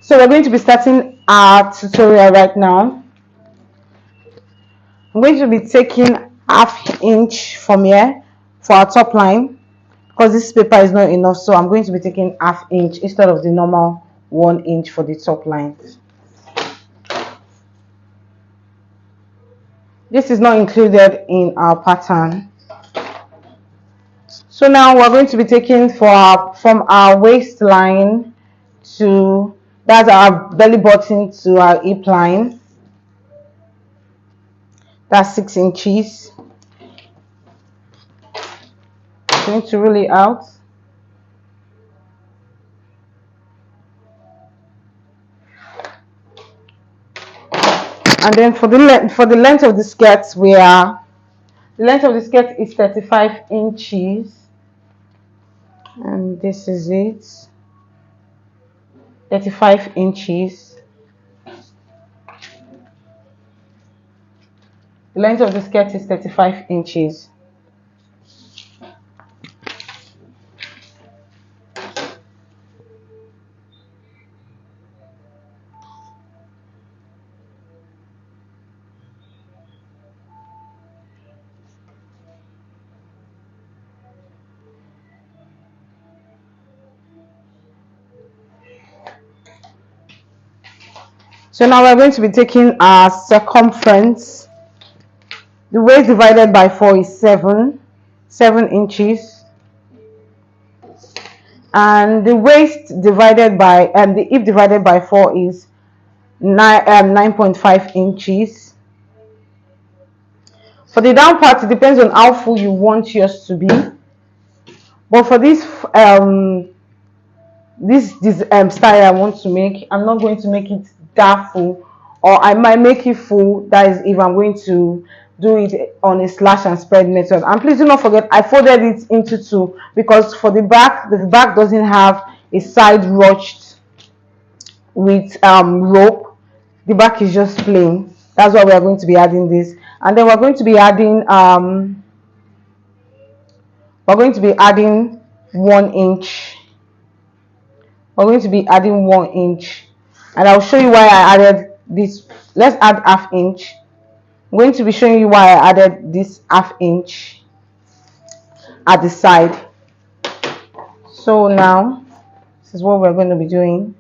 So we're going to be starting our tutorial right now. I'm going to be taking ½ inch from here for our top line because this paper is not enough, so I'm going to be taking ½ inch instead of the normal 1 inch for the top line. This is not included in our pattern. So now we're going to be taking from our waistline to, that's our belly button, to our hip line. That's 6 inches. I'm going to roll it out. And then for the length of the skirt, the length of the skirt is 35 inches, and this is it, 35 inches. The length of the skirt is 35 inches. So now we're going to be taking our circumference. The waist divided by 4 is 7 inches, and the waist divided by the hip divided by 4 is 9.5 inches. For the down part, it depends on how full you want yours to be, but for this style I want to make, I'm not going to make it that full, or I might make it full. That is if I'm going to do it on a slash and spread method. And please do not forget, I folded it into 2 because for the back doesn't have a side ruched with rope. The back is just plain. That's why we are going to be adding this. And then we're going to be adding 1 inch. We're going to be adding 1 inch, and I'll show you why I added this. Let's add ½ inch. I'm going to be showing you why I added this ½ inch at the side. So now this is what we're going to be doing.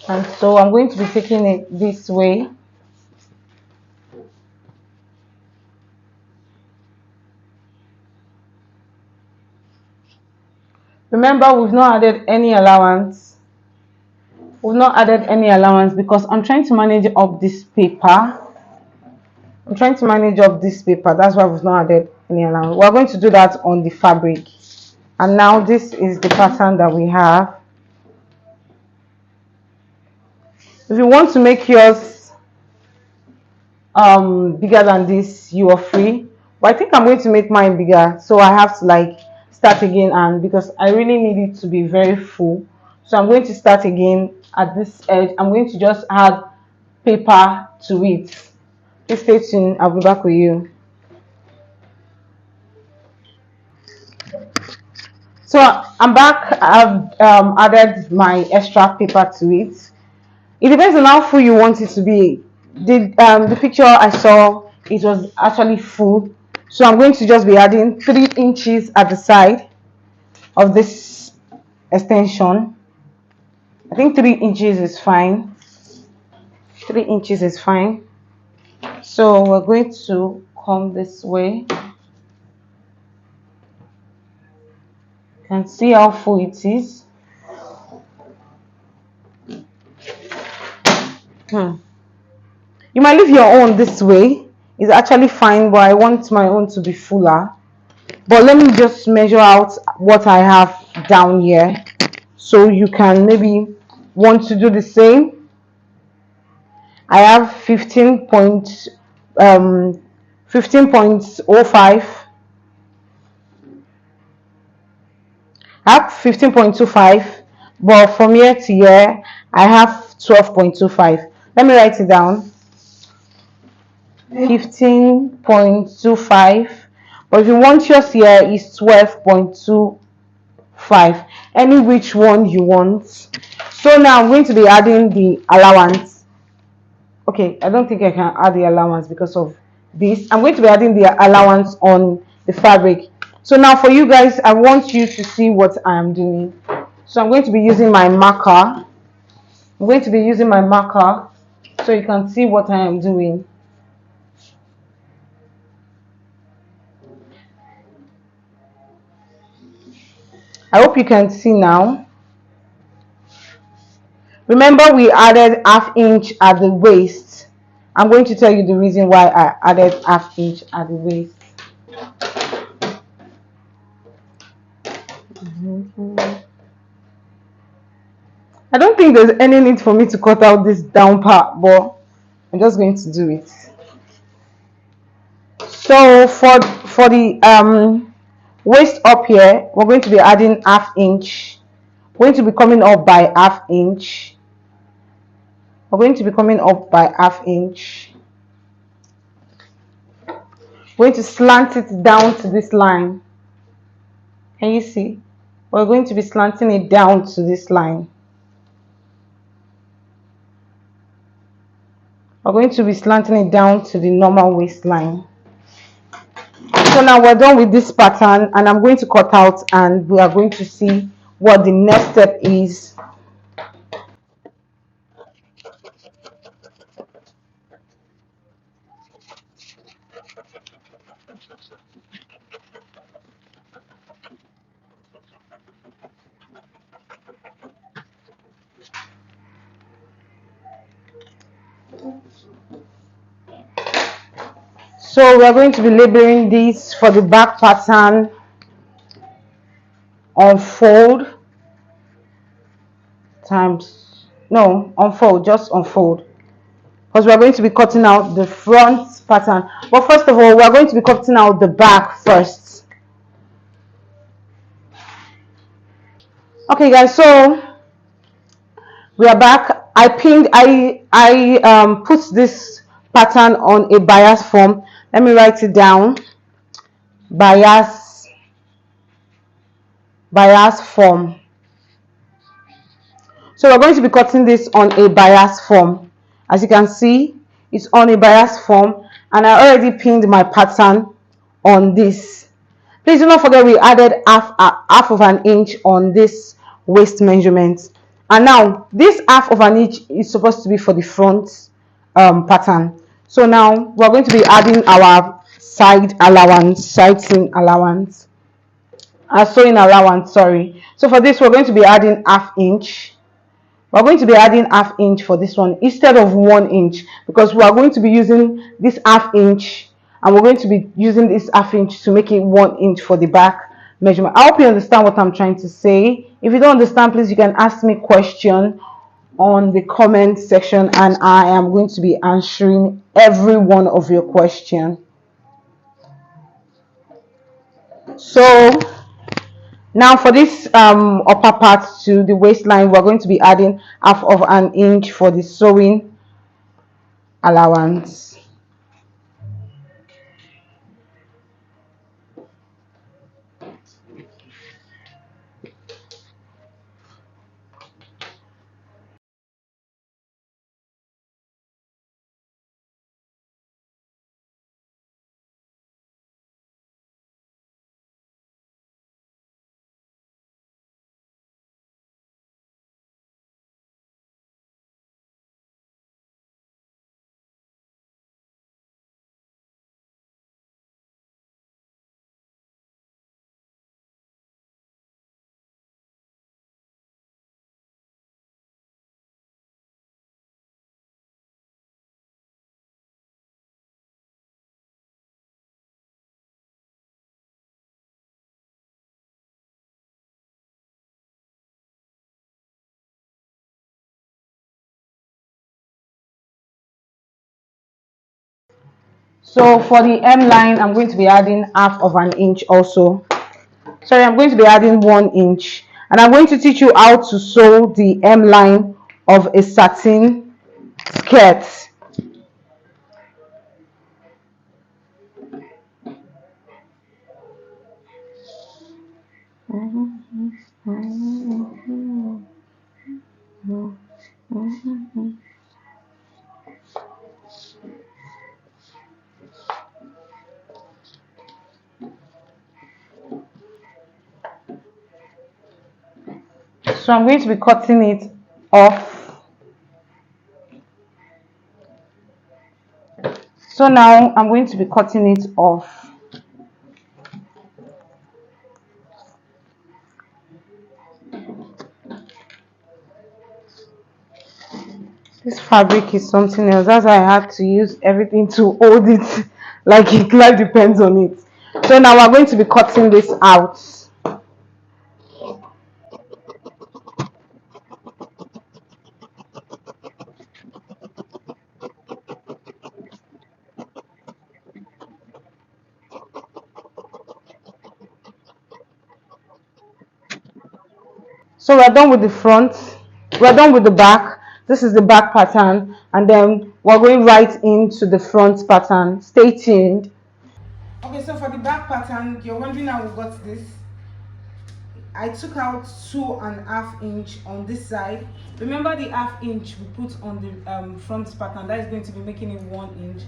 And so I'm going to be taking it this way. Remember, we've not added any allowance. We've not added any allowance because I'm trying to manage up this paper. That's why we've not added any allowance. We're going to do that on the fabric. And now this is the pattern that we have. If you want to make yours bigger than this, you are free, but I think I'm going to make mine bigger, so I have to start again, and because I really need it to be very full, so I'm going to start again at this edge. I'm going to just add paper to it. Please stay tuned. I'll be back with you. So I'm back. I've added my extra paper to it. It depends on how full you want it to be. The picture I saw, it was actually full, so I'm going to just be adding 3 inches at the side of this extension. I think 3 inches is fine. 3 inches is fine. So we're going to come this way. You can see how full it is. You might leave your own this way. It's actually fine, but I want my own to be fuller. But let me just measure out what I have down here, so you can maybe want to do the same. I have 15.05. I have 15.25, but from here to here I have 12.25. Let me write it down. 15.25, but if you want yours here is 12.25, any which one you want. So now I'm going to be adding the allowance. Okay, I don't think I can add the allowance because of this. I'm going to be adding the allowance on the fabric. So now for you guys, I want you to see what I am doing. So I'm going to be using my marker. I'm going to be using my marker so you can see what I am doing. I hope you can see now. Remember, we added ½ inch at the waist. I'm going to tell you the reason why I added ½ inch at the waist. I don't think there's any need for me to cut out this down part, but I'm just going to do it. So for the waist up here, we're going to be adding ½ inch. We're going to be coming up by ½ inch. We're going to be coming up by ½ inch. We're going to slant it down to this line. Can you see? We're going to be slanting it down to this line. We're going to be slanting it down to the normal waistline. So now we're done with this pattern, and I'm going to cut out, and we are going to see what the next step is. So we're going to be labeling this for the back pattern. Unfold times, no, unfold, just unfold, because we're going to be cutting out the front pattern. But first of all, we're going to be cutting out the back first. Okay guys, so we are back. I put this pattern on a bias form. Let me write it down. Bias form. So we're going to be cutting this on a bias form. As you can see, it's on a bias form, and I already pinned my pattern on this. Please do not forget we added half of an inch on this waist measurement, and now this ½ of an inch is supposed to be for the front pattern. So now we're going to be adding our side seam allowance, sewing allowance, sorry. So for this, we're going to be adding ½ inch. We're going to be adding ½ inch for this one instead of 1 inch, because we are going to be using this ½ inch, and we're going to be using this ½ inch to make it 1 inch for the back measurement. I hope you understand what I'm trying to say. If you don't understand, please you can ask me question on the comment section, and I am going to be answering every one of your questions. So now for this upper part to the waistline, we're going to be adding ½ of an inch for the sewing allowance. So for the M line, I'm going to be adding ½ of an inch also. Sorry, I'm going to be adding 1 inch, and I'm going to teach you how to sew the M line of a satin skirt. So I'm going to be cutting it off. So now I'm going to be cutting it off. This fabric is something else. That's why I had to use everything to hold it like it life depends on it. So now we're going to be cutting this out. So we're done with the front, we're done with the back. This is the back pattern, and then we're going right into the front pattern. Stay tuned. Okay, so for the back pattern, you're wondering how we got this. I took out 2.5 inch on this side. Remember the half inch we put on the front pattern, that is going to be making it 1 inch.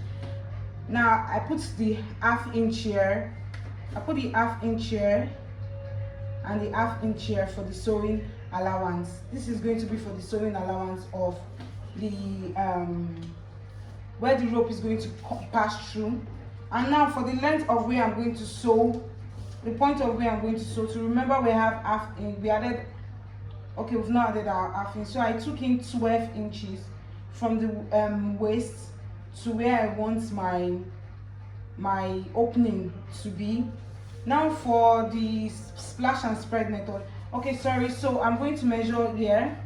Now I put the half inch here, I put the half inch here and the half inch here for the sewing allowance. This is going to be for the sewing allowance of the where the rope is going to pass through. And now for the length of where I'm going to sew, the point of where I'm going to sew. To remember, we have half inch, we added, okay, we've not added our half inch, so I took in 12 inches from the waist to where I want my opening to be. Now for the splash and spread method, okay, sorry, so I'm going to measure here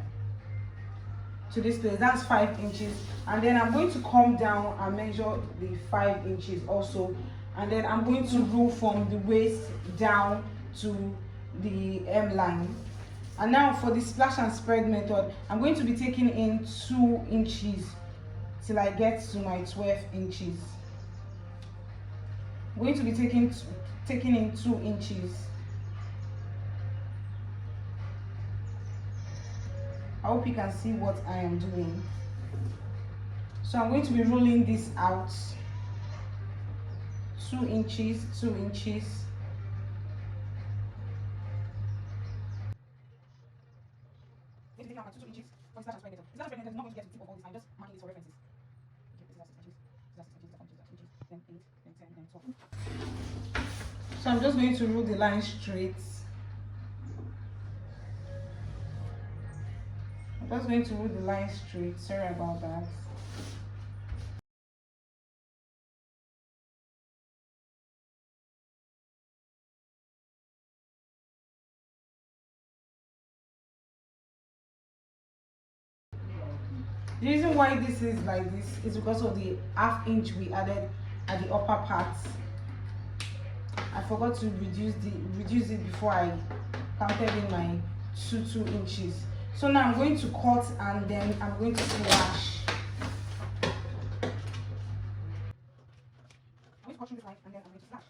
to this place, that's 5 inches, and then I'm going to come down and measure the 5 inches also, and then I'm going to rule from the waist down to the M line. And now for the splash and spread method, I'm going to be taking in 2 inches till I get to my 12 inches. I'm going to be taking in 2 inches. I hope you can see what I am doing. So I'm going to be rolling this out. 2 inches, 2 inches. So I'm just going to roll the line straight. I'm just going to roll the line straight. Sorry about that. The reason why this is like this is because of the half inch we added at the upper part. I forgot to reduce it before I counted in my 2 inches. So now I'm going to cut and then I'm going to slash. I'm going to cut through this line and then I'm going to slash.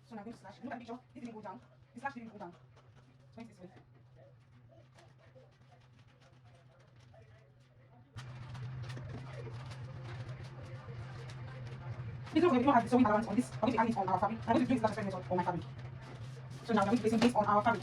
So now I'm going to slash. Look at the picture. This didn't go down. The slash didn't go down. It's going this way. Please don't forget, we don't have the sewing allowance on this. I'm going to add it on our fabric. I'm going to do this last method on my fabric. So now I'm going to place it based on our fabric.